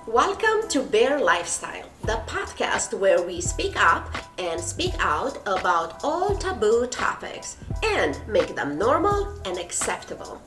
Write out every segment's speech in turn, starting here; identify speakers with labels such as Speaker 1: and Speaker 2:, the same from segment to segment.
Speaker 1: Welcome to Bear Lifestyle, the podcast where we speak up and speak out about all taboo topics and make them normal and acceptable.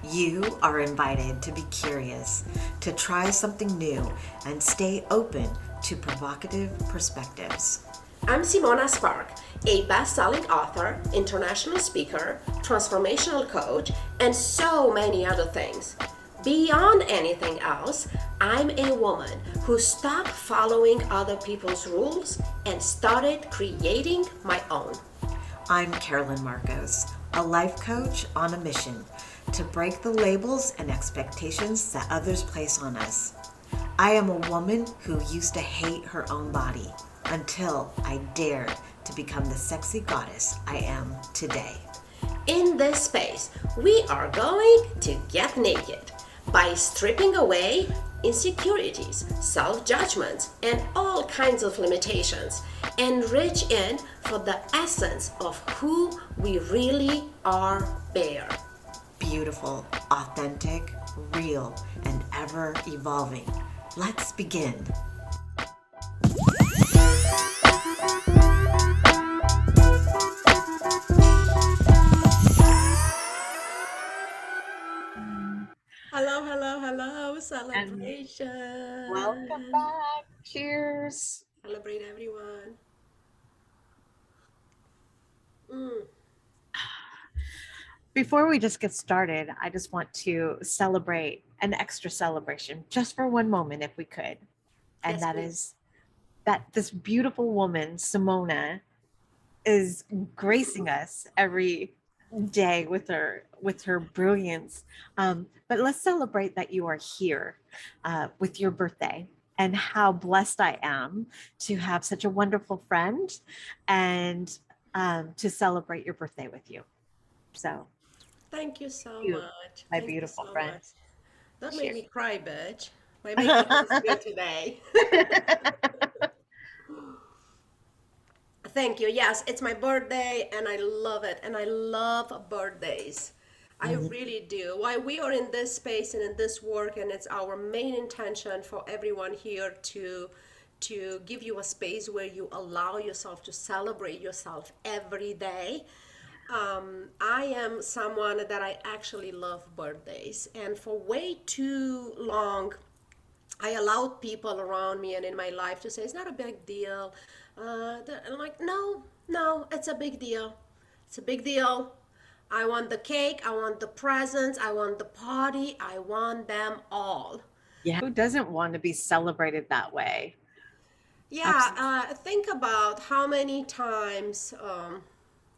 Speaker 2: You are invited to be curious, to try something new, and stay open to provocative perspectives.
Speaker 1: I'm Simona Spark, a best-selling author, international speaker, transformational coach, and so many other things. Beyond anything else, I'm a woman who stopped following other people's rules and started creating my own.
Speaker 2: I'm Carolyn Marcos, a life coach on a mission to break the labels and expectations that others place on us. I am a woman who used to hate her own body until I dared to become the sexy goddess I am today.
Speaker 1: In this space, we are going to get naked by stripping away insecurities, self-judgments, and all kinds of limitations, and reach in for the essence of who we really are, Bear.
Speaker 2: Beautiful, authentic, real, and ever evolving. Let's begin.
Speaker 1: Hello,
Speaker 2: And
Speaker 1: celebration.
Speaker 2: welcome back. Cheers.
Speaker 1: Celebrate everyone.
Speaker 3: Before we just get started, I just want to celebrate an extra celebration just for one moment, if we could. And
Speaker 1: Yes,
Speaker 3: that
Speaker 1: please.
Speaker 3: is that this beautiful woman, Simona, is gracing us every day with her brilliance. But let's celebrate that you are here with your birthday and how blessed I am to have such a wonderful friend and to celebrate your birthday with you. So,
Speaker 1: Thank you so
Speaker 3: you,
Speaker 1: much.
Speaker 3: my
Speaker 1: Thank you
Speaker 3: beautiful
Speaker 1: so
Speaker 3: friend.
Speaker 1: much. Don't make
Speaker 3: Cheers.
Speaker 1: me cry, bitch. My makeup is good today. Thank you. Yes, it's my birthday and I love it. And I love birthdays. I really do. Why we are in this space and in this work, and it's our main intention for everyone here to give you a space where you allow yourself to celebrate yourself every day. I am someone that I actually love birthdays, and for way too long, I allowed people around me and in my life to say it's not a big deal. And I'm like, no, no, it's a big deal. It's a big deal. I want the cake. I want the presents. I want the party. I want them all.
Speaker 3: Yeah. Who doesn't want to be celebrated that way?
Speaker 1: Yeah,
Speaker 3: Absolutely.
Speaker 1: think about how many times,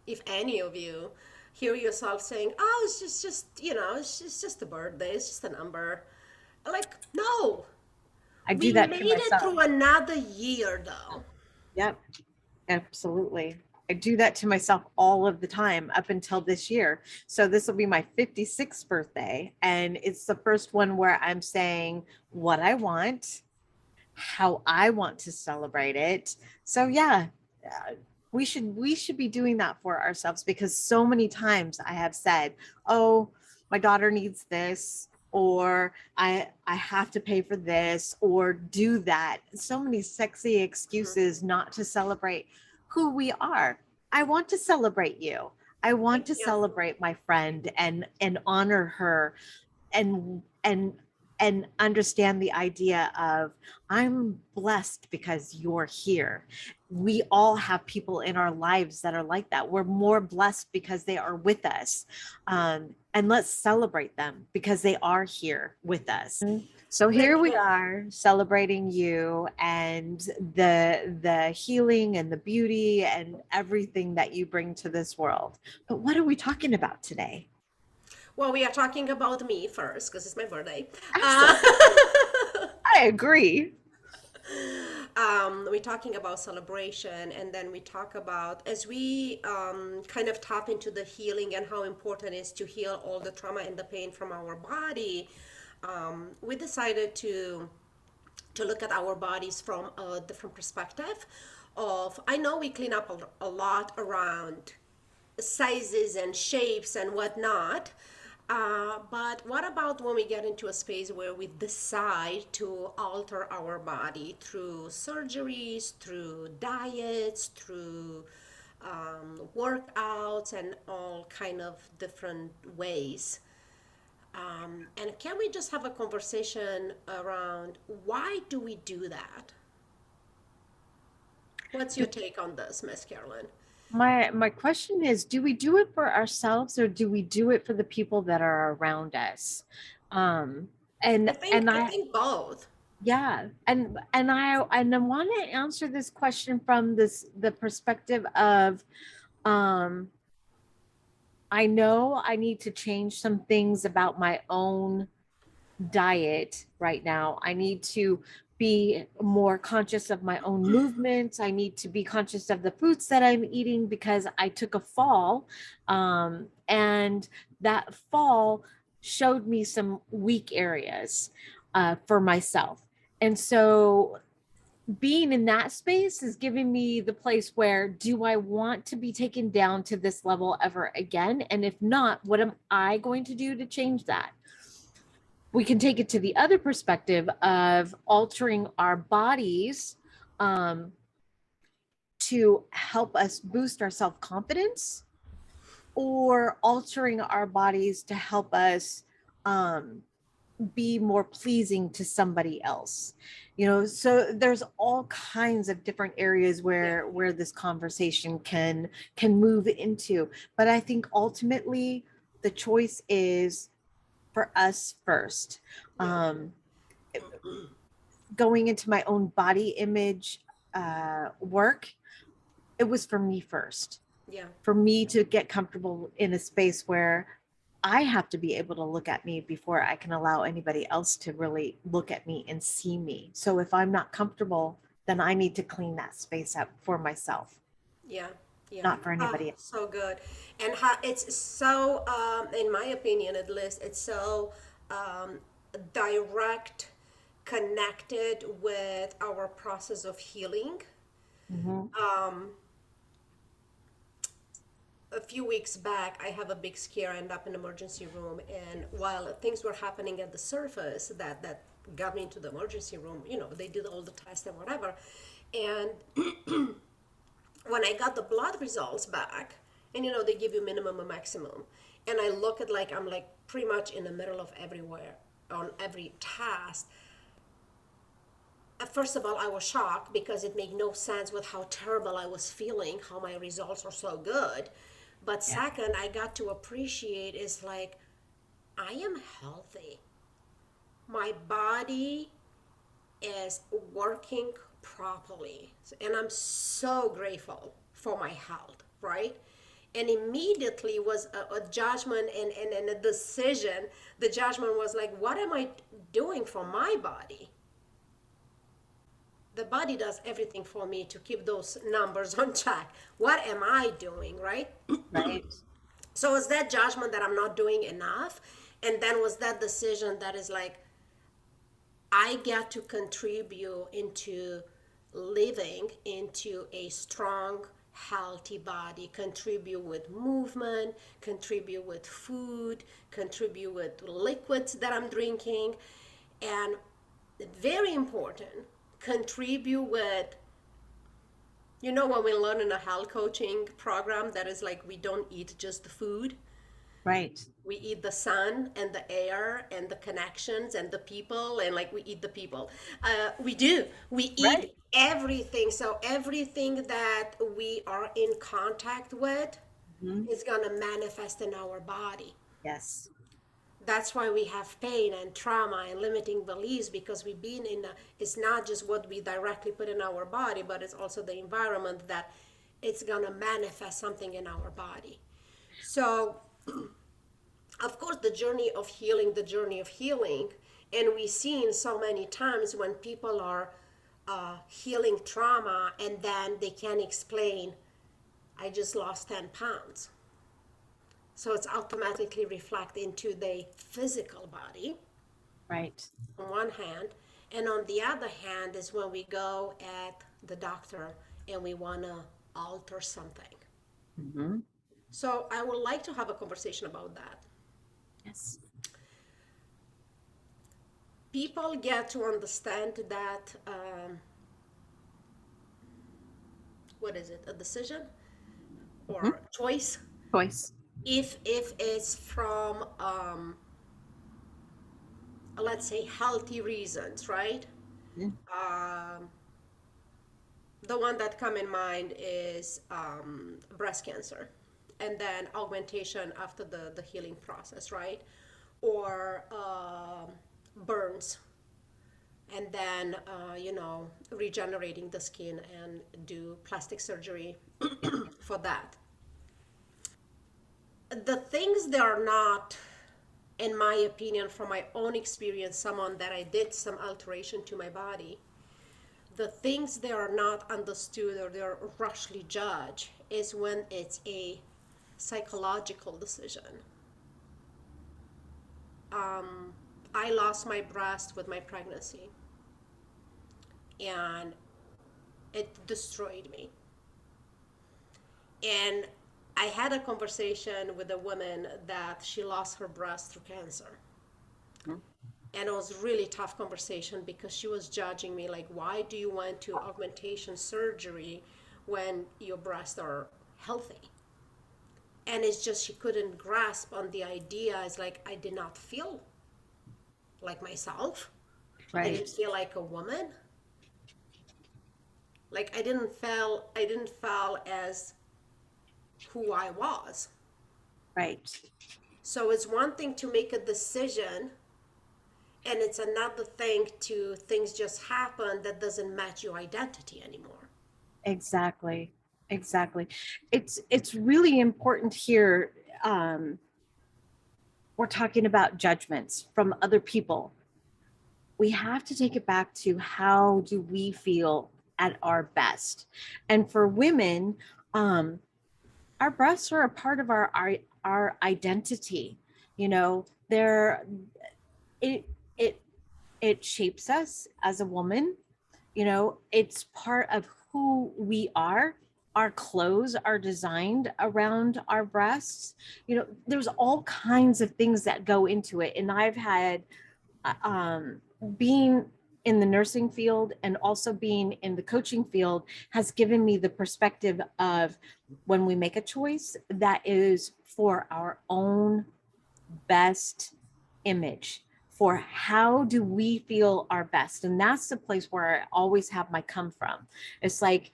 Speaker 1: if any of you, hear yourself saying, "Oh, it's just it's just a birthday. It's just a number." Like, no,
Speaker 3: I do
Speaker 1: we
Speaker 3: that to
Speaker 1: made it
Speaker 3: myself.
Speaker 1: through another year, though.
Speaker 3: Yep, absolutely. I do that to myself all of the time up until this year. So this will be my 56th birthday. And it's the first one where I'm saying what I want, how I want to celebrate it. So yeah, we should be doing that for ourselves because so many times I have said, "Oh, my daughter needs this." Or I have to pay for this or do that. So many sexy excuses not to celebrate who we are. I want to celebrate you. I want to
Speaker 1: Yeah.
Speaker 3: celebrate my friend and honor her and understand the idea of I'm blessed because you're here. We all have people in our lives that are like that. We're more blessed because they are with us. And let's celebrate them because they are here with us. So here we are celebrating you and the healing and the beauty and everything that you bring to this world. But what are we talking about today?
Speaker 1: Well, we are talking about me first because it's my birthday. Uh,
Speaker 3: Excellent. I agree.
Speaker 1: we're talking about celebration, and then we talk about as we kind of tap into the healing and how important it is to heal all the trauma and the pain from our body. we decided to look at our bodies from a different perspective of, I know we clean up a lot around sizes and shapes and whatnot. But what about when we get into a space where we decide to alter our body through surgeries, through diets, through workouts, and all kind of different ways? And can we just have a conversation around why do we do that? What's your take on this, Miss Carolyn?
Speaker 3: My question is, do we do it for ourselves or do we do it for the people that are around us? Um,
Speaker 1: I
Speaker 3: and
Speaker 1: think
Speaker 3: and
Speaker 1: I
Speaker 3: I
Speaker 1: think both.
Speaker 3: yeah, and I want to answer this question from the perspective of um I know I need to change some things about my own diet right now. I need to be more conscious of my own movements. I need to be conscious of the foods that I'm eating because I took a fall. And that fall showed me some weak areas for myself. And so being in that space is giving me the place where do I want to be taken down to this level ever again? And if not, what am I going to do to change that? We can take it to the other perspective of altering our bodies um, to help us boost our self confidence, or altering our bodies to help us um, be more pleasing to somebody else. So there's all kinds of different areas
Speaker 1: Yeah,
Speaker 3: where this conversation can move into, but I think ultimately the choice is for us first.
Speaker 1: yeah,
Speaker 3: um Going into my own body image work, it was for me first,
Speaker 1: yeah,
Speaker 3: for me to get comfortable in a space where I have to be able to look at me before I can allow anybody else to really look at me and see me. So if I'm not comfortable, then I need to clean that space up for myself,
Speaker 1: yeah, yeah.
Speaker 3: not for
Speaker 1: Oh,
Speaker 3: anybody else.
Speaker 1: so good. And how it's so, in my opinion, at least, it's so um, direct, connected with our process of healing.
Speaker 3: Mhm.
Speaker 1: A few weeks back, I have a big scare. I end up in emergency room, and while things were happening at the surface that got me into the emergency room, they did all the tests and whatever, and when I got the blood results back, and they give you minimum and maximum, and I look at, like, I'm like pretty much in the middle of everywhere on every task. First of all, I was shocked because it made no sense with how terrible I was feeling, how my results are so good. But
Speaker 3: Yeah.
Speaker 1: second, I got to appreciate is like, I am healthy. My body is working properly. And I'm so grateful for my health, right? And immediately was a judgment and a decision. The judgment was like, what am I doing for my body? The body does everything for me to keep those numbers on track. What am I doing, right?
Speaker 3: Right.
Speaker 1: So was that judgment that I'm not doing enough? And then was that decision that is like, I get to contribute into living into a strong, healthy body, contribute with movement, contribute with food, contribute with liquids that I'm drinking, and very important, contribute with, when we learn in a health coaching program, that is like, we don't eat just the food,
Speaker 3: Right.
Speaker 1: we eat the sun and the air and the connections and the people, and like, we eat the people. We
Speaker 3: Right.
Speaker 1: eat everything. So everything that we are in contact with
Speaker 3: Mhm.
Speaker 1: is going to manifest in our body.
Speaker 3: Yes.
Speaker 1: That's why we have pain and trauma and limiting beliefs, because we've been it's not just what we directly put in our body, but it's also the environment that it's going to manifest something in our body. So of course, the journey of healing, and we've seen so many times when people are healing trauma, and then they can't explain, I just lost 10 pounds. So it's automatically reflect into the physical body.
Speaker 3: Right.
Speaker 1: on one hand, and on the other hand is when we go at the doctor and we want to alter something.
Speaker 3: Hmm.
Speaker 1: So I would like to have a conversation about that.
Speaker 3: Yes.
Speaker 1: People get to understand that, what is it, a decision
Speaker 3: Hmm.
Speaker 1: or choice,
Speaker 3: Choice.
Speaker 1: if it's from, let's say, healthy reasons, right?
Speaker 3: Yeah.
Speaker 1: Um, the one that come in mind is breast cancer, and then augmentation after the healing process, right? Or burns, and then regenerating the skin and do plastic surgery for that. The things that are not, in my opinion, from my own experience, someone that I did some alteration to my body, the things that are not understood or they're rashly judged is when it's a psychological decision. I lost my breast with my pregnancy, and it destroyed me. And I had a conversation with a woman that she lost her breast through cancer.
Speaker 3: Mhm.
Speaker 1: And it was a really tough conversation because she was judging me like, why do you want to augmentation surgery when your breasts are healthy? And it's just she couldn't grasp on the idea. It's like I did not feel like myself. I
Speaker 3: Right.
Speaker 1: didn't feel like a woman. Like I didn't feel as who I was.
Speaker 3: Right.
Speaker 1: So it's one thing to make a decision, and it's another thing to things just happen that doesn't match your identity anymore.
Speaker 3: Exactly. Exactly. It's really important here. Um, we're talking about judgments from other people. We have to take it back to how do we feel at our best. And for women, um, our breasts are a part of our identity. You know, they're it it it shapes us as a woman. You know, it's part of who we are. Our clothes are designed around our breasts. You know, there's all kinds of things that go into it. And I've had being in the nursing field and also being in the coaching field has given me the perspective of when we make a choice that is for our own best image, for how do we feel our best. And that's the place where I always have my come from. It's like,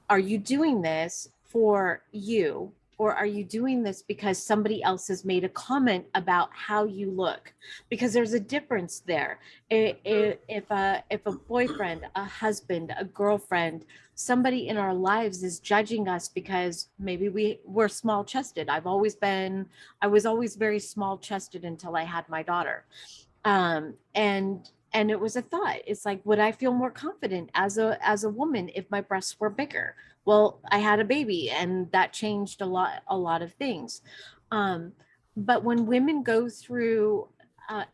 Speaker 3: are you doing this for you, or are you doing this because somebody else has made a comment about how you look? Because there's a difference there. If a boyfriend, a husband, a girlfriend, somebody in our lives is judging us because maybe we're small chested. I was always very small chested until I had my daughter. And it was a thought. It's like, would I feel more confident as a woman if my breasts were bigger? Well, I had a baby, and that changed a lot of things. um but when women go through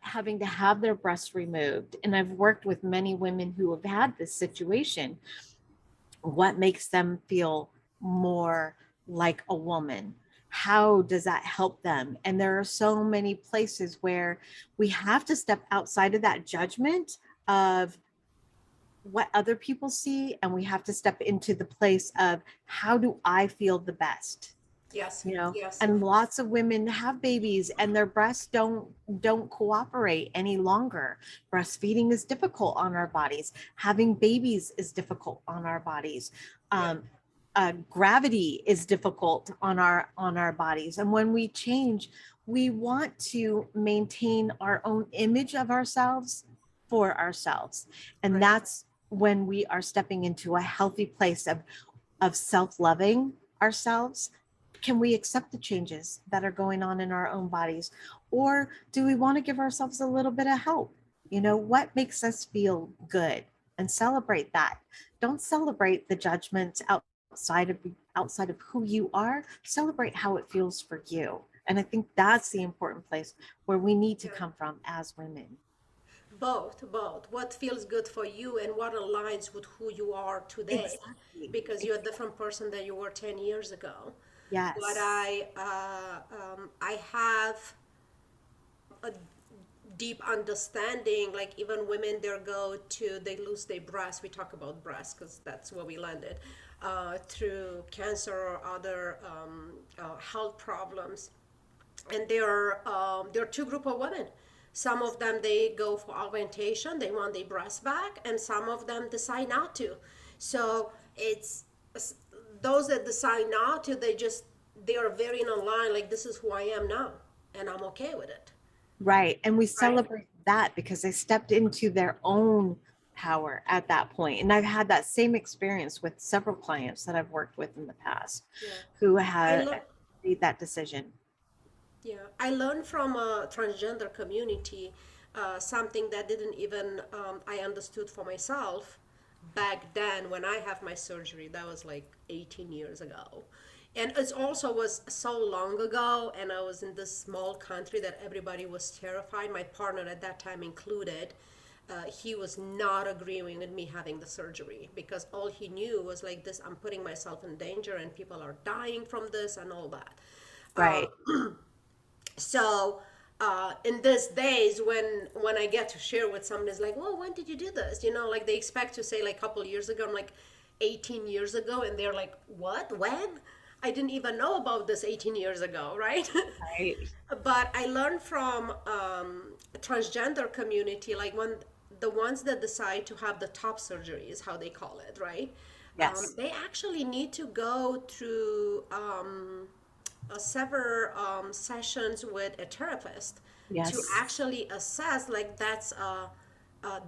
Speaker 3: having to have their breasts removed, and I've worked with many women who have had this situation, what makes them feel more like a woman? How does that help them? And there are so many places where we have to step outside of that judgment of what other people see, and we have to step into the place of how do I feel the best?
Speaker 1: Yes,
Speaker 3: You know,
Speaker 1: yes,
Speaker 3: and lots of women have babies and their breasts don't cooperate any longer. Breastfeeding is difficult on our bodies. Having babies is difficult on our bodies.
Speaker 1: yeah,
Speaker 3: Gravity is difficult on our bodies, and when we change, we want to maintain our own image of ourselves for ourselves. And
Speaker 1: right.
Speaker 3: that's when we are stepping into a healthy place of self-loving ourselves. Can we accept the changes that are going on in our own bodies? Or do we want to give ourselves a little bit of help? You know, what makes us feel good? And celebrate that. Don't celebrate the judgments outside of who you are. Celebrate how it feels for you. And I think that's the important place where we need to
Speaker 1: Yeah.
Speaker 3: come from as women.
Speaker 1: Both. What feels good for you and what aligns with who you are today,
Speaker 3: Exactly.
Speaker 1: because you're a different person than you were 10 years ago. But
Speaker 3: Yes.
Speaker 1: I have a deep understanding, like even women they lose their breast. We talk about breast because that's where we landed, through cancer or other health problems. And there are two group of women. Some of them, they go for augmentation, they want their breast back, and some of them decide not to. So it's those that decide not to, they are very in a line, like this is who I am now, and I'm okay with it.
Speaker 3: Right. And we
Speaker 1: Right.
Speaker 3: celebrate that because they stepped into their own power at that point. And I've had that same experience with several clients that I've worked with in the past
Speaker 1: Yeah.
Speaker 3: who
Speaker 1: I
Speaker 3: have
Speaker 1: learned.
Speaker 3: made that decision.
Speaker 1: Yeah, I learned from a transgender community something that didn't even I understood for myself back then when I have my surgery. That was like 18 years ago, and it also was so long ago. And I was in this small country that everybody was terrified. My partner at that time included. He was not agreeing with me having the surgery because all he knew was like this: I'm putting myself in danger, and people are dying from this and all that.
Speaker 3: Right.
Speaker 1: So in these days when I get to share with someone, it's like, well, when did you do this, like they expect to say like a couple years ago. I'm like, 18 years ago, and they're like, what, when? I didn't even know about this 18 years ago, right?
Speaker 3: Right.
Speaker 1: But I learned from transgender community, like when the ones that decide to have the top surgery is how they call it, right?
Speaker 3: Yes.
Speaker 1: They actually need to go through several sessions with a therapist to
Speaker 3: Yes.
Speaker 1: actually assess like that's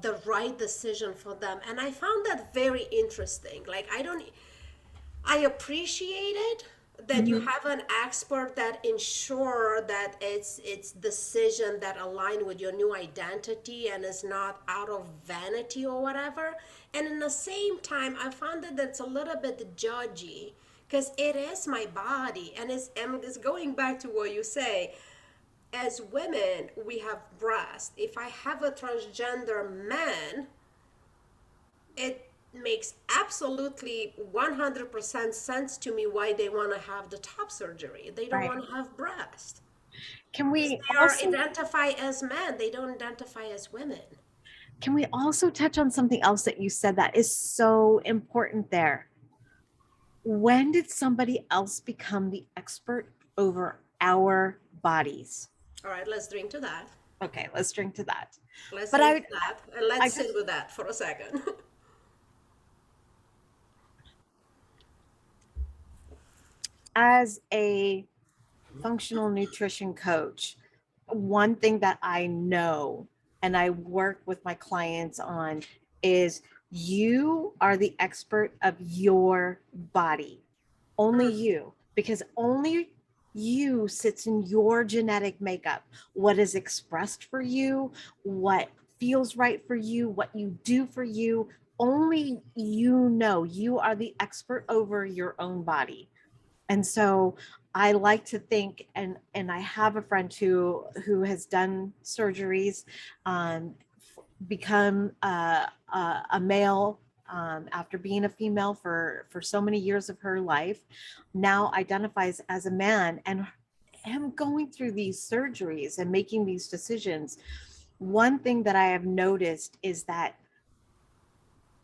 Speaker 1: the right decision for them. And I found that very interesting. Like I appreciate it that you
Speaker 3: Mhm.
Speaker 1: have an expert that ensure that it's decision that align with your new identity and is not out of vanity or whatever. And in the same time, I found that that's a little bit judgy because it is my body, and it's going back to what you say. As women, we have breast. If I have a transgender man, it makes absolutely 100% sense to me why they want to have the top surgery. They don't
Speaker 3: Right.
Speaker 1: want to have breast.
Speaker 3: Can we
Speaker 1: They are
Speaker 3: also
Speaker 1: identify as men. They don't identify as women.
Speaker 3: can we also touch on something else that you said that is so important there? When did somebody else become the expert over our bodies?
Speaker 1: All right, let's drink to that.
Speaker 3: Okay, let's drink to that.
Speaker 1: Let's
Speaker 3: But
Speaker 1: drink to that. And
Speaker 3: I
Speaker 1: let's sit
Speaker 3: just
Speaker 1: with that for a second.
Speaker 3: as a functional nutrition coach, one thing that I know and I work with my clients on is you are the expert of your body. Only you, because only you sits in your genetic makeup. What is expressed for you, what feels right for you, what you do for you, only you know. You are the expert over your own body. And so I like to think, and I have a friend who has done surgeries, um, become a male after being a female for so many years of her life, now identifies as a man, and him going through these surgeries and making these decisions. One thing that I have noticed is that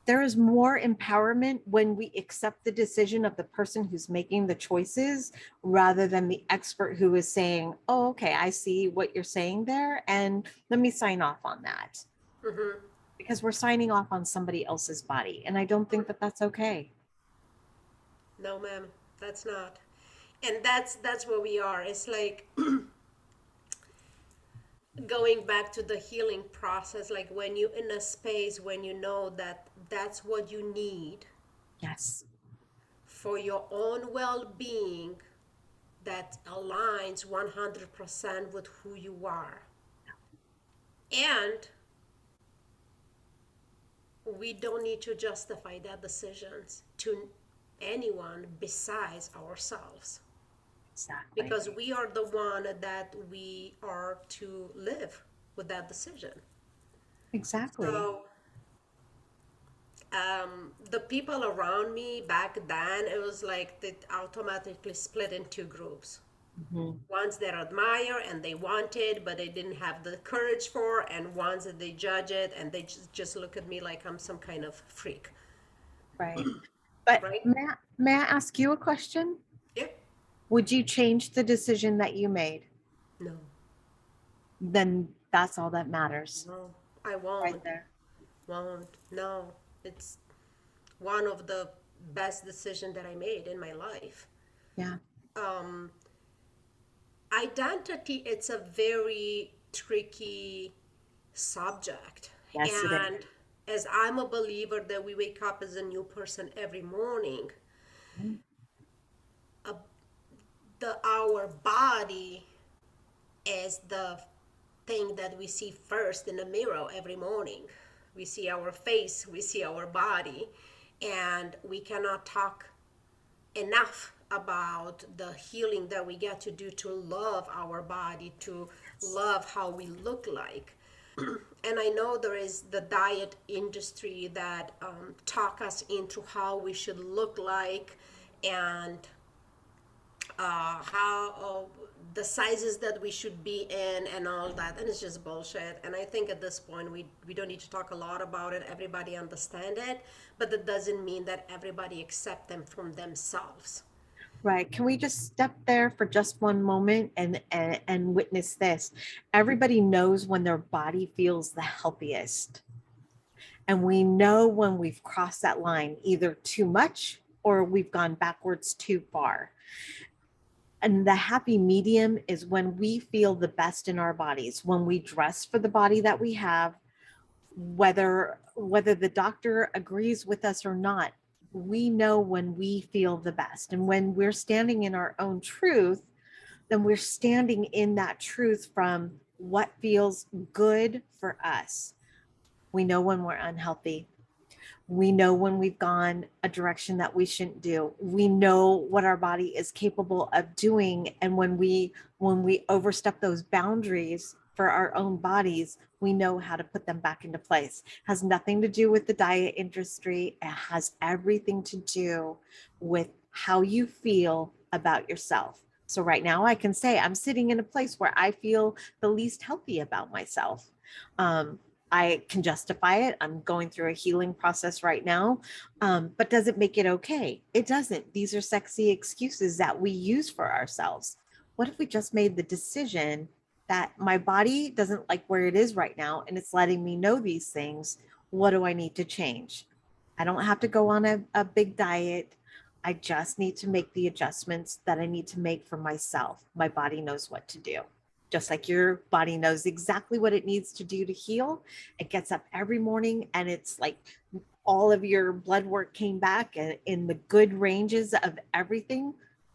Speaker 3: there is more empowerment when we accept the decision of the person who's making the choices rather than the expert who is saying, oh, okay, I see what you're saying there, and let me sign off on that. Because we're signing off on somebody else's body. And I don't think that that's okay.
Speaker 1: No, ma'am, that's not. And that's where we are. It's like going back to the healing process, like when you're in a space when you know that that's what you need
Speaker 3: Yes.
Speaker 1: for your own well-being, that aligns 100% with who you are. And we don't need to justify that decisions to anyone besides ourselves,
Speaker 3: Exactly.
Speaker 1: because we are the one that we are to live with that decision.
Speaker 3: Exactly.
Speaker 1: So the people around me back then, it was like they automatically split in two groups.
Speaker 3: Mhm.
Speaker 1: Ones that admire and they want it, but they didn't have the courage for, and ones that they judge it and they just look at me like I'm some kind of freak,
Speaker 3: Right. But
Speaker 1: right?
Speaker 3: may I ask you a question?
Speaker 1: Yeah.
Speaker 3: Would you change the decision that you made?
Speaker 1: No,
Speaker 3: Then that's all that matters
Speaker 1: no, I
Speaker 3: right
Speaker 1: won't.
Speaker 3: there.
Speaker 1: Won't. No, it's one of the best decisions that I made in my life.
Speaker 3: Yeah.
Speaker 1: Um, Identity, it's a very tricky subject.
Speaker 3: Yes, it is.
Speaker 1: And as I'm a believer that we wake up as a new person every morning, uh, the our body is the thing that we see first in the mirror every morning. We see our face, we see our body, and we cannot talk enough about the healing that we get to do to love our body, to love how we look like. And I know there is the diet industry that talk us into how we should look like, and how the sizes that we should be in and all that, and it's just bullshit. And I think at this point we don't need to talk a lot about it. Everybody understand it, but that doesn't mean that everybody accept them from themselves.
Speaker 3: Right. Can we just step there for just one moment and witness this? Everybody knows when their body feels the healthiest. And we know when we've crossed that line, either too much or we've gone backwards too far. And the happy medium is when we feel the best in our bodies, when we dress for the body that we have, whether the doctor agrees with us or not. We know when we feel the best. And when we're standing in our own truth, then we're standing in that truth from what feels good for us. We know when we're unhealthy. We know when we've gone a direction that we shouldn't do. We know what our body is capable of doing. And when we overstep those boundaries for our own bodies, we know how to put them back into place. It has nothing to do with the diet industry. It has everything to do with how you feel about yourself. So right now I can say I'm sitting in a place where I feel the least healthy about myself. Um, I can justify it. I'm going through a healing process right now. But does it make it okay? It doesn't. These are sexy excuses that we use for ourselves. What if we just made the decision that my body doesn't like where it is right now and it's letting me know these things? What do I need to change? I don't have to go on a big diet. I just need to make the adjustments that I need to make for myself. My body knows what to do. Just like your body knows exactly what it needs to do to heal. It gets up every morning and it's like all of your blood work came back and in the good ranges of everything.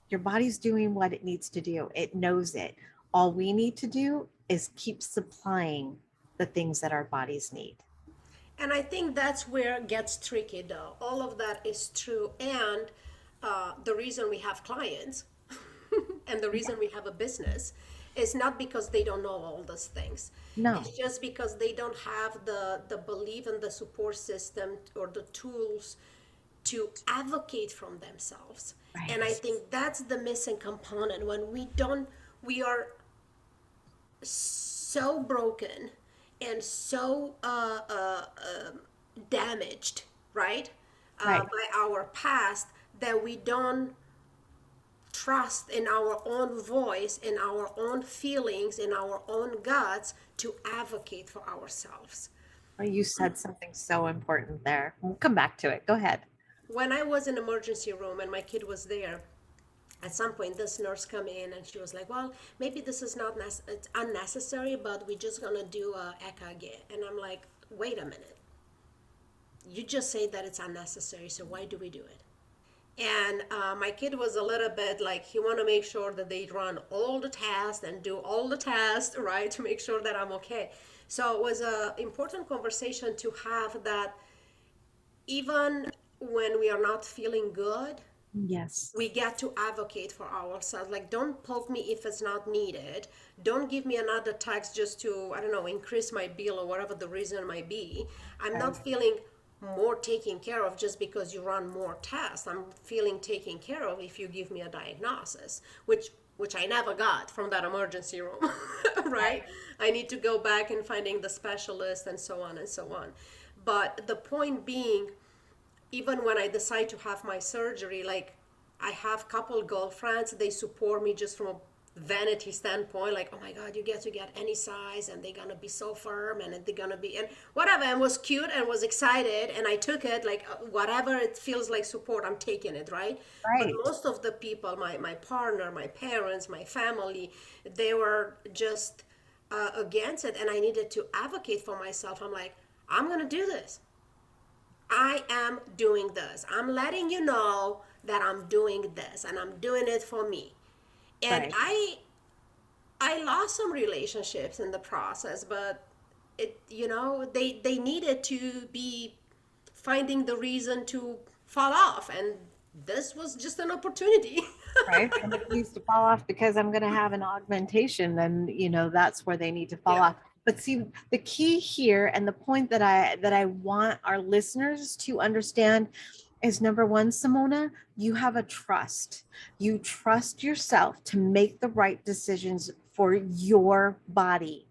Speaker 3: Your body's doing what it needs to do. It knows it. All we need to do is keep supplying the things that our bodies need.
Speaker 1: And I think that's where it gets tricky, though. All of that is true. And the reason we have clients and the reason we have a business is not because they don't know all those things.
Speaker 3: No.
Speaker 1: It's just because they don't have the belief and the support system or the tools to advocate from themselves. And I
Speaker 3: Right.
Speaker 1: think that's the missing component when we are so broken and so damaged, right,
Speaker 3: Right.
Speaker 1: by our past, that we don't trust in our own voice, in our own feelings, in our own guts to advocate for ourselves.
Speaker 3: Oh, you said something so important there. We'll come back to it. Go ahead.
Speaker 1: When I was in emergency room and my kid was there, at some point this nurse come in and she was like, well, maybe this is not it's unnecessary, but we're just gonna do a EKG. And I'm like, wait a minute, you just say that it's unnecessary, so why do we do it? And my kid was a little bit like, he want to make sure that they run all the tests and do all the tests, right, to make sure that I'm okay. So it was a important conversation to have, that even when we are not feeling good,
Speaker 3: Yes.
Speaker 1: We get to advocate for ourselves. Like, don't poke me if it's not needed. Don't give me another tax just to, I don't know, increase my bill or whatever the reason might be. I'm not
Speaker 3: Right.
Speaker 1: feeling more taken care of just because you run more tests. I'm feeling taken care of if you give me a diagnosis, which I never got from that emergency room, right?
Speaker 3: Right.
Speaker 1: I need to go back and finding the specialist and so on and so on. But the point being, even when I decide to have my surgery, like, I have couple girlfriends, they support me just from a vanity standpoint, like, oh my God, you get to get any size and they're gonna be so firm and they're gonna be, and whatever, and was cute and was excited, and I took it, like, whatever it feels like support, I'm taking it, right? But
Speaker 3: Right.
Speaker 1: most of the people, my partner, my parents, my family, they were just against it, and I needed to advocate for myself. I'm like, I'm gonna do this. I am doing this. I'm letting you know that I'm doing this and I'm doing it for me. And
Speaker 3: Right.
Speaker 1: I lost some relationships in the process, but they needed to be finding the reason to fall off, and this was just an opportunity.
Speaker 3: Right. And if it needs to fall off because I'm going to have an augmentation, then that's where they need to fall
Speaker 1: Yeah.
Speaker 3: off. But see, the key here and the point that I want our listeners to understand is number one, Simona, you have a trust. You trust yourself to make the right decisions for your body.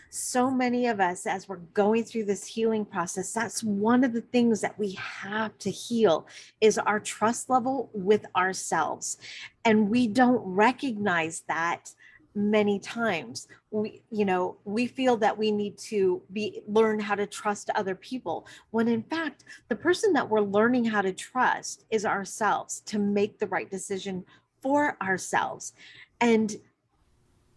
Speaker 3: So many of us, as we're going through this healing process, that's one of the things that we have to heal is our trust level with ourselves. And we don't recognize that many times. We feel that we need to learn how to trust other people, when in fact the person that we're learning how to trust is ourselves, to make the right decision for ourselves. And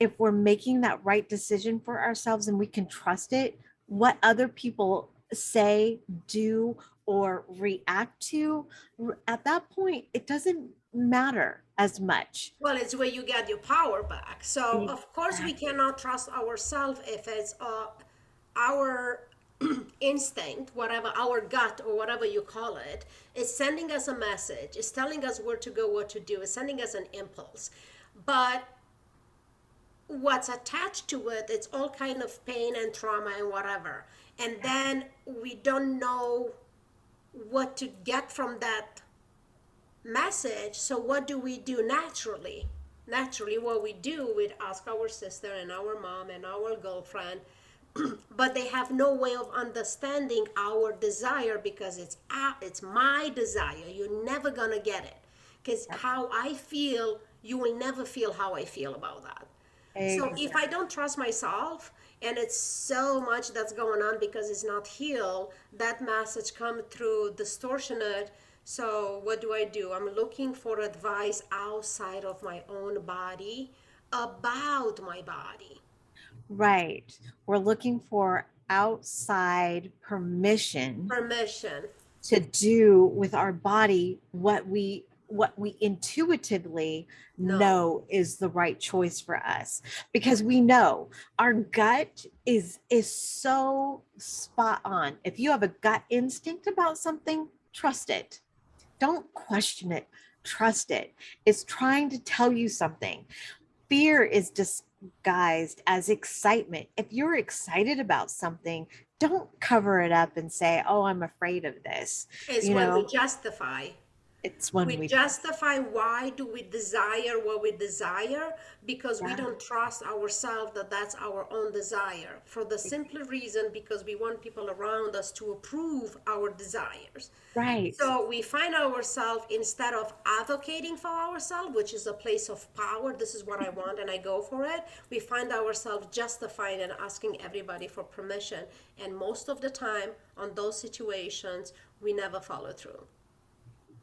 Speaker 3: if we're making that right decision for ourselves and we can trust it, what other people say, do, or react to, at that point, it doesn't matter as much.
Speaker 1: Well, it's where you get your power back. So, of course, we
Speaker 3: Exactly.
Speaker 1: cannot trust ourselves if it's our instinct, whatever, our gut, or whatever you call it, is sending us a message, is telling us where to go, what to do, is sending us an impulse. But what's attached to it, it's all kind of pain and trauma and whatever. And then we don't know what to get from that message. So what do we do naturally? Naturally, what we do, we ask our sister and our mom and our girlfriend, but they have no way of understanding our desire, because it's my desire. You're never gonna get it, because how I feel, you will never feel how I feel about that. So if I
Speaker 3: Exactly.
Speaker 1: don't trust myself, and it's so much that's going on because it's not healed, that message come through distortionate. So what do? I'm looking for advice outside of my own body about my body.
Speaker 3: Right. We're looking for outside permission
Speaker 1: Permission.
Speaker 3: to do with our body what we intuitively
Speaker 1: No.
Speaker 3: know is the right choice for us, because we know our gut is so spot on. If you have a gut instinct about something, trust it. Don't question it. Trust it. It's trying to tell you something. Fear is disguised as excitement. If you're excited about something, don't cover it up and say, "Oh, I'm afraid of this."
Speaker 1: Is
Speaker 3: You
Speaker 1: when we
Speaker 3: know,
Speaker 1: justify.
Speaker 3: it's when
Speaker 1: We
Speaker 3: we
Speaker 1: justify why do we desire what we desire, because we
Speaker 3: yeah,
Speaker 1: don't trust ourselves that that's our own desire, for the simple reason because we want people around us to approve our desires.
Speaker 3: right,
Speaker 1: So we find ourselves, instead of advocating for ourselves, which is a place of power, this is what I want and I go for it, we find ourselves justifying and asking everybody for permission. And most of the time, on those situations, we never follow through.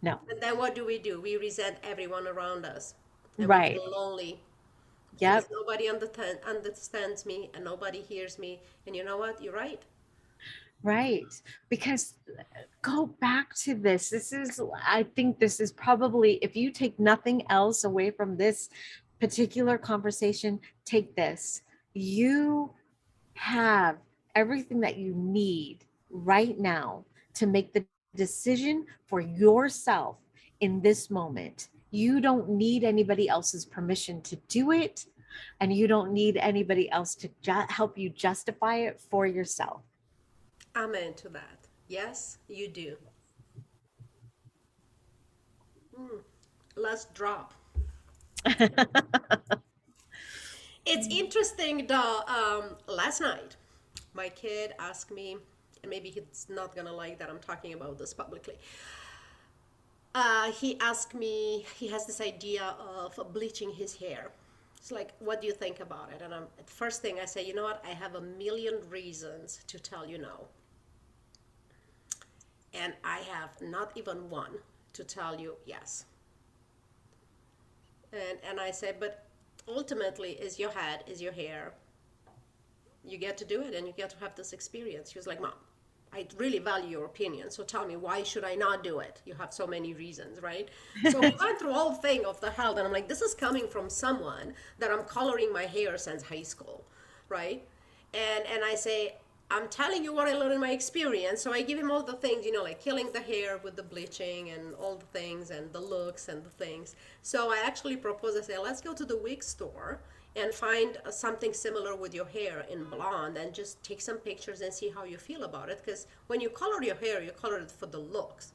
Speaker 3: no,
Speaker 1: And then what do? We resent everyone around us. And we
Speaker 3: right,
Speaker 1: feel lonely because
Speaker 3: yep,
Speaker 1: nobody understands me and nobody hears me. And you know what? You're right.
Speaker 3: right. Because go back to this. I think this is probably, if you take nothing else away from this particular conversation, take this. You have everything that you need right now to make the decision for yourself in this moment. You don't need anybody else's permission to do it, and you don't need anybody else to help you justify it for yourself.
Speaker 1: Amen to that. Yes, you do. Let's drop. It's interesting though. Last night, my kid asked me, and maybe he's not gonna like that I'm talking about this publicly. He asked me, he has this idea of bleaching his hair. It's like, what do you think about it? And first thing I say, you know what? I have a million reasons to tell you no. And I have not even one to tell you yes. And I say, but ultimately, is your head, is your hair. You get to do it and you get to have this experience. He was like, Mom, I really value your opinion. So tell me, why should I not do it? You have so many reasons, right? So we went through all thing of the health, and I'm like, this is coming from someone that I'm coloring my hair since high school, right? And I say, I'm telling you what I learned in my experience. So I give him all the things, like killing the hair with the bleaching and all the things and the looks and the things. So I actually propose, I say, let's go to the wig store and find something similar with your hair in blonde and just take some pictures and see how you feel about it. Because when you color your hair, you color it for the looks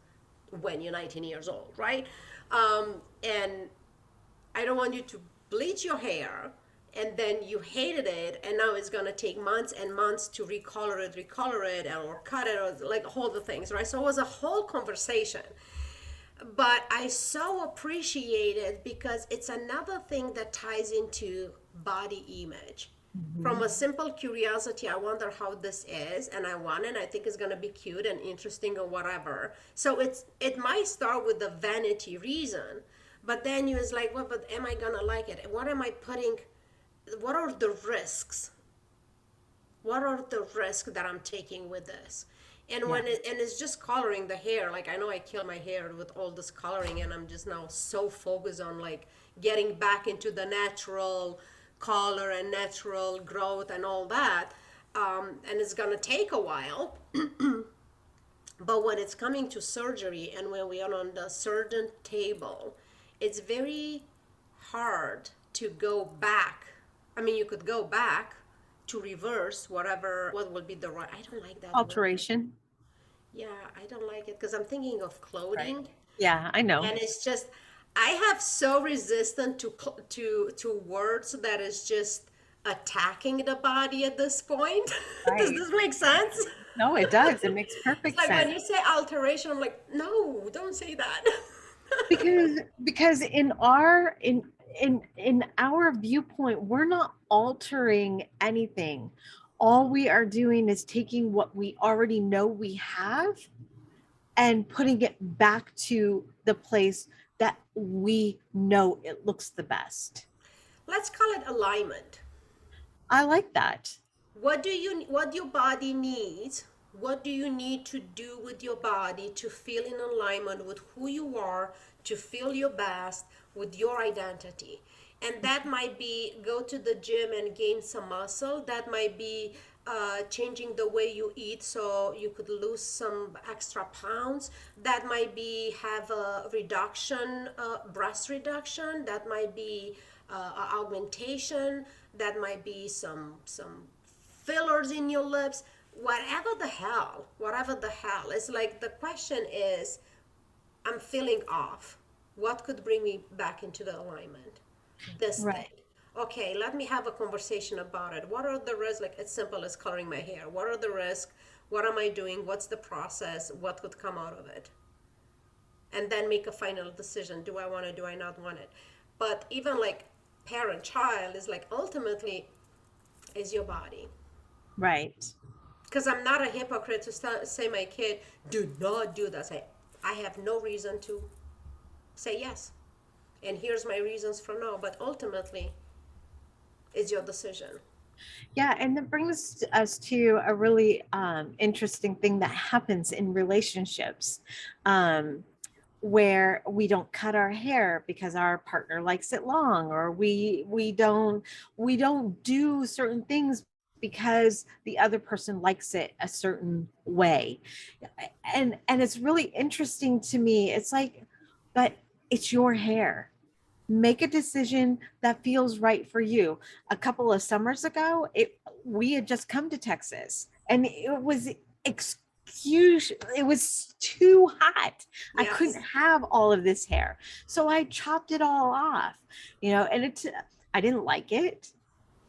Speaker 1: when you're 19 years old, right? And I don't want you to bleach your hair and then you hated it and now it's gonna take months and months to recolor it or cut it, or like all the things, right? So it was a whole conversation. But I so appreciate it because it's another thing that ties into body image. From a simple curiosity, I wonder how this is, and I think it's gonna be cute and interesting or whatever. So it might start with the vanity reason, but then you was like, well, but am I gonna like it? What am I putting? What are the risks? What are the risks that I'm taking with this? And when it's just coloring the hair, like I know I kill my hair with all this coloring, and I'm just now so focused on like getting back into the natural color and natural growth and all that. And it's gonna take a while. But when it's coming to surgery and when we are on the surgeon table, it's very hard to go back. I mean, you could go back to reverse what will be the right. I don't like that word.
Speaker 3: Alteration.
Speaker 1: Yeah, I don't like it because I'm thinking of
Speaker 3: Right.
Speaker 1: clothing,
Speaker 3: Yeah, I know.
Speaker 1: and it's just I have so resistant to words that is just attacking the body at this point. Does
Speaker 3: Right.
Speaker 1: this make sense?
Speaker 3: No, it does. It makes perfect
Speaker 1: Like when
Speaker 3: sense.
Speaker 1: you say alteration, I'm like, no, don't say that.
Speaker 3: Because in our viewpoint, we're not altering anything. All we are doing is taking what we already know we have and putting it back to the place that we know it looks the best.
Speaker 1: Let's call it alignment.
Speaker 3: I like that.
Speaker 1: What your body needs, what do you need to do with your body to feel in alignment with who you are, to feel your best with your identity. And that might be go to the gym and gain some muscle. That might be changing the way you eat so you could lose some extra pounds. That might be have a reduction, breast reduction. That might be augmentation. That might be some fillers in your lips. Whatever the hell. It's like the question is, I'm feeling off. What could bring me back into the alignment? This
Speaker 3: Right.
Speaker 1: thing. Okay, let me have a conversation about it. What are the risks? Like, it's simple as coloring my hair. What are the risks? What am I doing? What's the process? What could come out of it? And then make a final decision. Do I want it? Do I not want it? But even like parent child is like ultimately is your body.
Speaker 3: Right.
Speaker 1: Because I'm not a hypocrite to say my kid, do not do that. I have no reason to say yes. And here's my reasons for no. But ultimately, it's your decision.
Speaker 3: Yeah, and that brings us to a really interesting thing that happens in relationships, um, where we don't cut our hair because our partner likes it long, or we don't do certain things because the other person likes it a certain way. And it's really interesting to me. It's like, but it's your hair. Make a decision that feels right for you. A couple of summers ago, we had just come to Texas and it was it was too hot. I couldn't
Speaker 1: Yes.
Speaker 3: have all of this hair. So I chopped it all off, and I didn't like it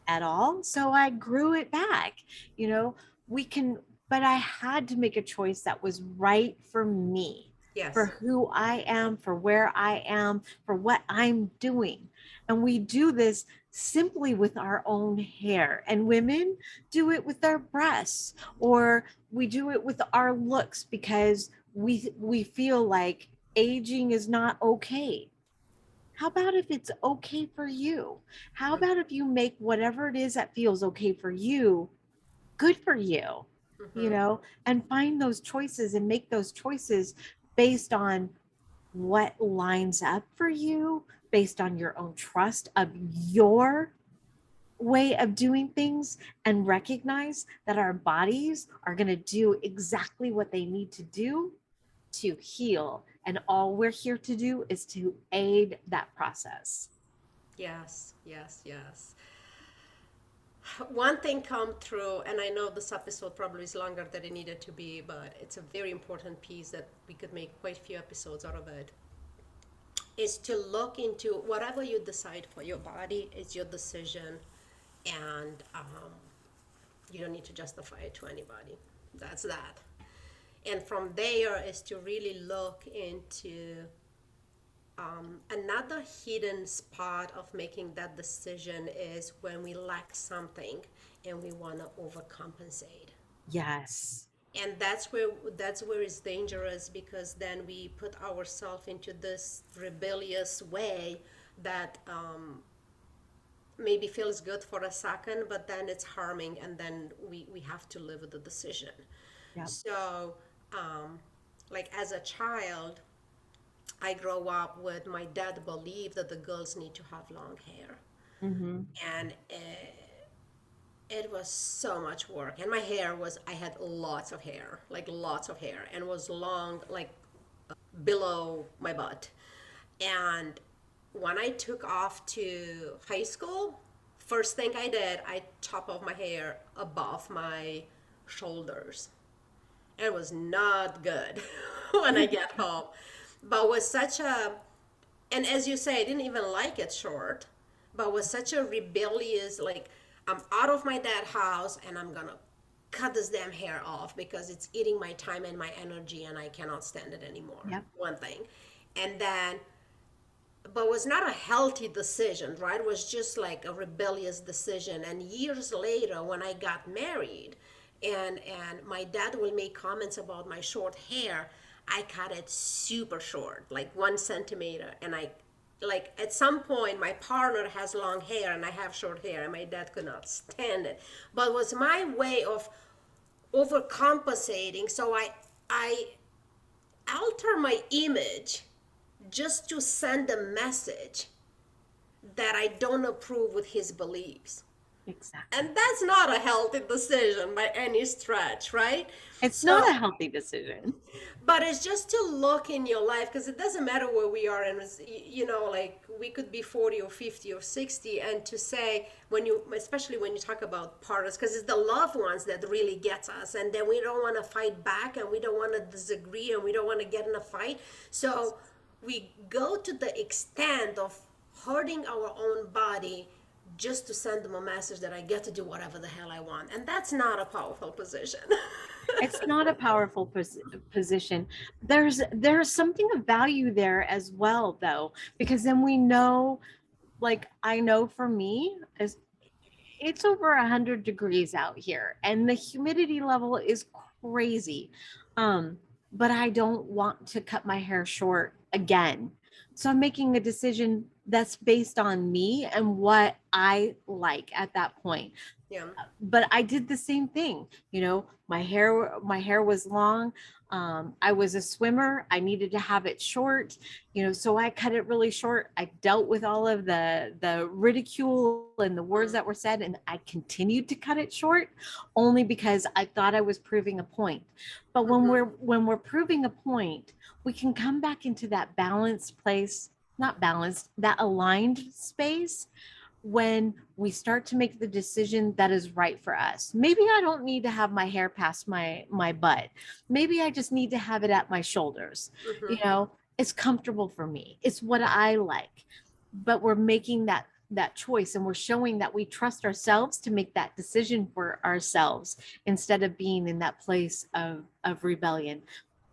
Speaker 3: at all. So I grew it back. You know, we can, but I had to make a choice that was right for me, for
Speaker 1: Yes.
Speaker 3: who I am, for where I am, for what I'm doing. And we do this simply with our own hair. And women do it with their breasts, or we do it with our looks because we feel like aging is not okay. How about if it's okay for you? How about if you make whatever it is that feels okay for you, good for you,
Speaker 1: Mm-hmm.
Speaker 3: and find those choices and make those choices based on what lines up for you, based on your own trust of your way of doing things, and recognize that our bodies are going to do exactly what they need to do to heal. And all we're here to do is to aid that process.
Speaker 1: Yes, yes, yes. One thing come through, and I know this episode probably is longer than it needed to be, but it's a very important piece that we could make quite a few episodes out of it, is to look into whatever you decide for your body is your decision, and you don't need to justify it to anybody. That's that. And from there is to really look into another hidden spot of making that decision is when we lack something and we want to overcompensate.
Speaker 3: Yes.
Speaker 1: And that's where it's dangerous, because then we put ourselves into this rebellious way that maybe feels good for a second, but then it's harming, and then we have to live with the decision.
Speaker 3: Yep.
Speaker 1: So like as a child, I grow up with my dad believed that the girls need to have long hair,
Speaker 3: Mm-hmm.
Speaker 1: and it was so much work. And my hair was, I had lots of hair, like lots of hair, and was long, like below my butt. And when I took off to high school, first thing I did, I chopped off my hair above my shoulders. It was not good when I get home, but was such a, and as you say, I didn't even like it short, but was such a rebellious, like, I'm out of my dad's house and I'm gonna cut this damn hair off because it's eating my time and my energy and I cannot stand it anymore.
Speaker 3: Yep.
Speaker 1: One thing. And then, but was not a healthy decision, right? It was just like a rebellious decision. And years later, when I got married, and my dad will make comments about my short hair, I cut it super short, like 1 centimeter. And I, like, at some point, my partner has long hair and I have short hair, and my dad could not stand it. But it was my way of overcompensating. So I alter my image just to send a message that I don't approve with his beliefs.
Speaker 3: Exactly.
Speaker 1: And that's not a healthy decision by any stretch, right?
Speaker 3: It's
Speaker 1: So,
Speaker 3: not a healthy decision.
Speaker 1: but it's just to look in your life, because it doesn't matter where we are, and like we could be 40 or 50 or 60, and to say, when you, especially when you talk about partners, because it's the loved ones that really gets us, and then we don't want to fight back, and we don't want to disagree, and we don't want to get in a fight. So we go to the extent of hurting our own body just to send them a message that I get to do whatever the hell I want. And that's not a powerful position.
Speaker 3: It's not a powerful position. There's something of value there as well, though, because then we know, like I know for me, is it's over 100 degrees out here, and the humidity level is crazy. Um, but I don't want to cut my hair short again. So I'm making a decision that's based on me and what I like at that point.
Speaker 1: Yeah.
Speaker 3: But I did the same thing. You know, my hair was long. I was a swimmer. I needed to have it short, you know, so I cut it really short. I dealt with all of the ridicule and the words that
Speaker 1: Mm.
Speaker 3: were said, and I continued to cut it short only because I thought I was proving a point. But
Speaker 1: Mm-hmm.
Speaker 3: when we're proving a point, we can come back into that balanced place, not balanced, that aligned space when we start to make the decision that is right for us. Maybe I don't need to have my hair past my butt. Maybe I just need to have it at my shoulders. You
Speaker 1: Mm-hmm.
Speaker 3: know, it's comfortable for me. It's what I like. But we're making that choice, and we're showing that we trust ourselves to make that decision for ourselves instead of being in that place of rebellion.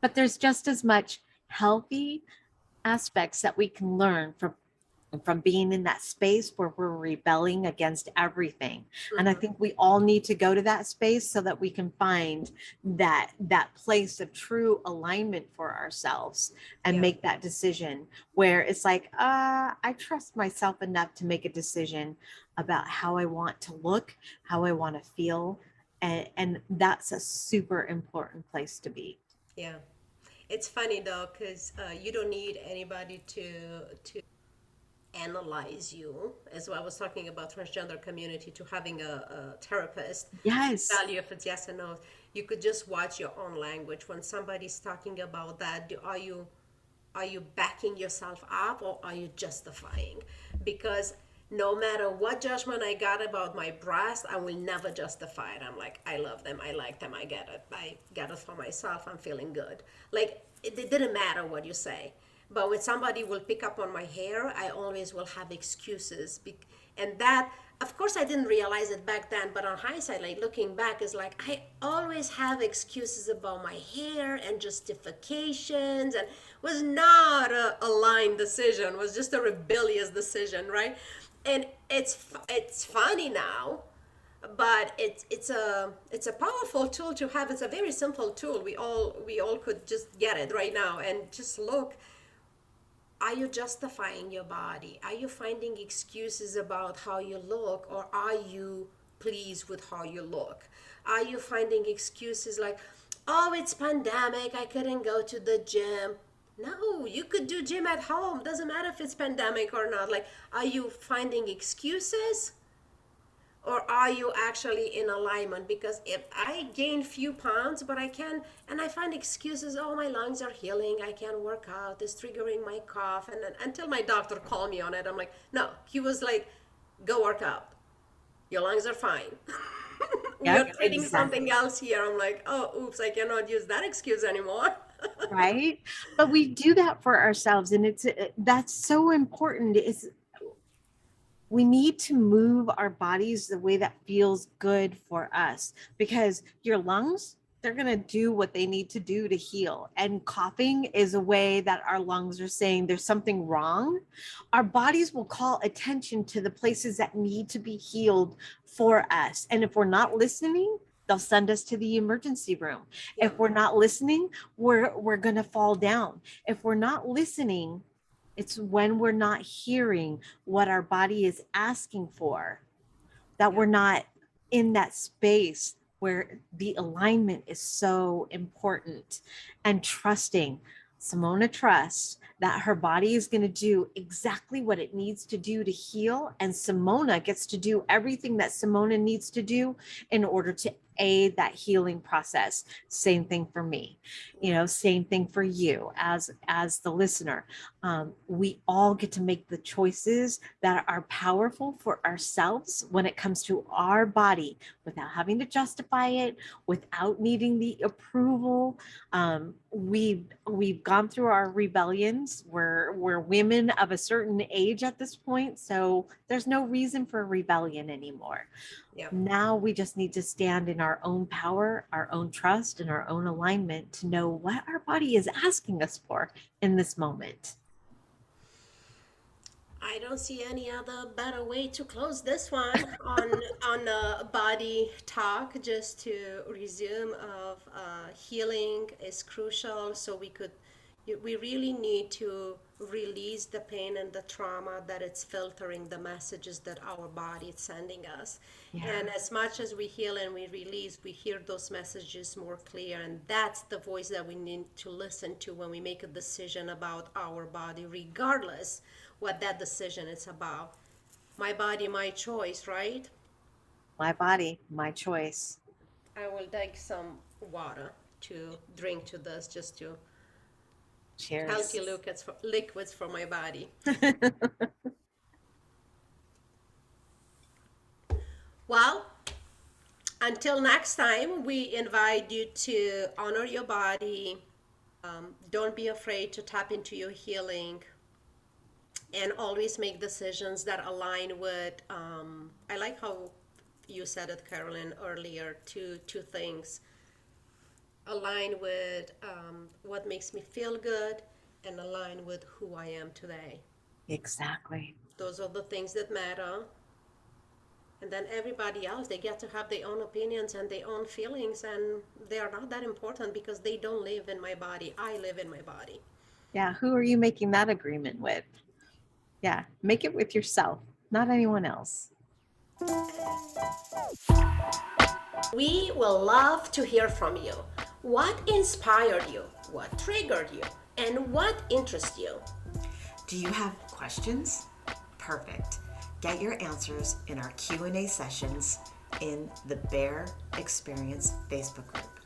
Speaker 3: But there's just as much healthy aspects that we can learn from being in that space where we're rebelling against everything. And I
Speaker 1: Mm-hmm.
Speaker 3: think we all need to go to that space so that we can find that place of true alignment for ourselves and
Speaker 1: Yeah.
Speaker 3: make that decision where it's like, I trust myself enough to make a decision about how I want to look, how I want to feel. And that's a super important place to be.
Speaker 1: Yeah. It's funny though, because you don't need anybody to analyze you. As I was talking about transgender community, to having a therapist to
Speaker 3: Yes.
Speaker 1: tell you if it's yes or no. You could just watch your own language when somebody's talking about that. Are you backing yourself up or are you justifying? Because no matter what judgment I got about my breast, I will never justify it. I'm like, I love them, I like them, I get it. I get it for myself, I'm feeling good. Like, it didn't matter what you say. But when somebody will pick up on my hair, I always will have excuses. And that, of course, I didn't realize it back then, but on hindsight, like looking back, is like I always have excuses about my hair and justifications, and was not a aligned decision, was just a rebellious decision, right? And it's funny now, but it's a powerful tool to have. It's a very simple tool. We all could just get it right now and just look. Are you justifying your body? Are you finding excuses about how you look, or are you pleased with how you look? Are you finding excuses like, oh, it's pandemic, I couldn't go to the gym? No, you could do gym at home. Doesn't matter if it's pandemic or not. Like, are you finding excuses, or are you actually in alignment? Because if I gain few pounds but I can, and I find excuses, oh, my lungs are healing, I can't work out, it's triggering my cough, and then until my doctor called me on it, I'm like, no. He was like, go work out, your lungs are fine. We are
Speaker 3: Yep,
Speaker 1: treating something
Speaker 3: exactly.
Speaker 1: else here. I'm like, oh, oops, I cannot use that excuse anymore.
Speaker 3: Right, but we do that for ourselves, and it's that's so important. Is we need to move our bodies the way that feels good for us, because your lungs, they're going to do what they need to do to heal, and coughing is a way that our lungs are saying there's something wrong. Our bodies will call attention to the places that need to be healed for us, and if we're not listening, they'll send us to the emergency room.
Speaker 1: Yeah.
Speaker 3: If we're not listening, we're going to fall down. If we're not listening, it's when we're not hearing what our body is asking for, that
Speaker 1: Yeah.
Speaker 3: we're not in that space where the alignment is so important, and trusting. Simona trusts that her body is going to do exactly what it needs to do to heal. And Simona gets to do everything that Simona needs to do in order to aid that healing process. Same thing for me, you
Speaker 1: Yeah.
Speaker 3: know, same thing for you as the listener. We all get to make the choices that are powerful for ourselves when it comes to our body, without having to justify it, without needing the approval. We've gone through our rebellions. We're women of a certain age at this point, so there's no reason for rebellion anymore.
Speaker 1: Yeah.
Speaker 3: Now we just need to stand in our own power, our own trust, and our own alignment to know what our body is asking us for in this moment.
Speaker 1: I don't see any other better way to close this one on body talk. Just to resume of healing is crucial. So we really need to release the pain and the trauma that it's filtering the messages that our body is sending us.
Speaker 3: Yeah.
Speaker 1: And as much as we heal and we release, we hear those messages more clear. And that's the voice that we need to listen to when we make a decision about our body, regardless what that decision is about. My body, my choice, right?
Speaker 3: My body, my choice.
Speaker 1: I will take some water to drink to this, just to
Speaker 3: Cheers.
Speaker 1: healthy liquids for my body. Well, until next time, we invite you to honor your body. Don't be afraid to tap into your healing, and always make decisions that align with. I like how you said it, Carolyn, earlier. Two things: align with what makes me feel good, and align with who I am today.
Speaker 3: Exactly.
Speaker 1: Those are the things that matter. And then everybody else, they get to have their own opinions and their own feelings, and they are not that important because they don't live in my body. I live in my body.
Speaker 3: Yeah. Who are you making that agreement with? Yeah. Make it with yourself, not anyone else.
Speaker 1: We will love to hear from you. What inspired you? What triggered you? And what interests you?
Speaker 2: Do you have questions? Perfect. Get your answers in our Q&A sessions in the Bear Experience Facebook group.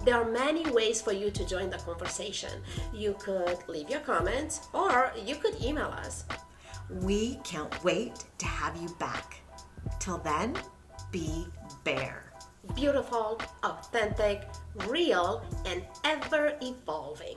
Speaker 1: There are many ways for you to join the conversation. You could leave your comments or you could email us.
Speaker 2: We can't wait to have you back. Till then, be Bear.
Speaker 1: Beautiful, authentic, real, and ever evolving.